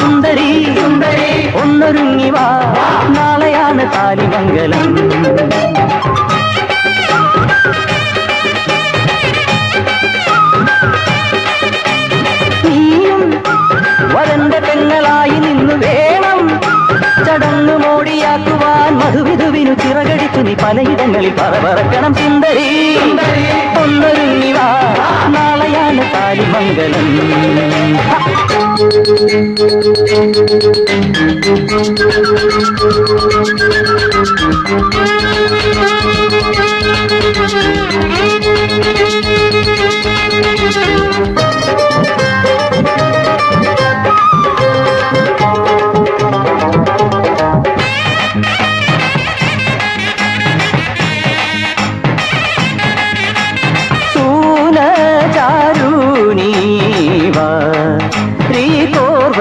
സുന്ദരി സുന്ദരി ഒന്നൊരുങ്ങി വാ, നാളെയാണ് താലിമംഗലം. നീയും വരന്റെ പെങ്ങളായി നിന്നു വേണം ചടങ്ങ് മോടിയാക്കുവാൻ. മധുവിധുവിനു ചിറകടിച്ചു നീ പലയിടങ്ങളിൽ പറക്കണം. സുന്ദരി ഒന്നൊരുങ്ങി വാ, നാളെയാണ് താലിമംഗലം.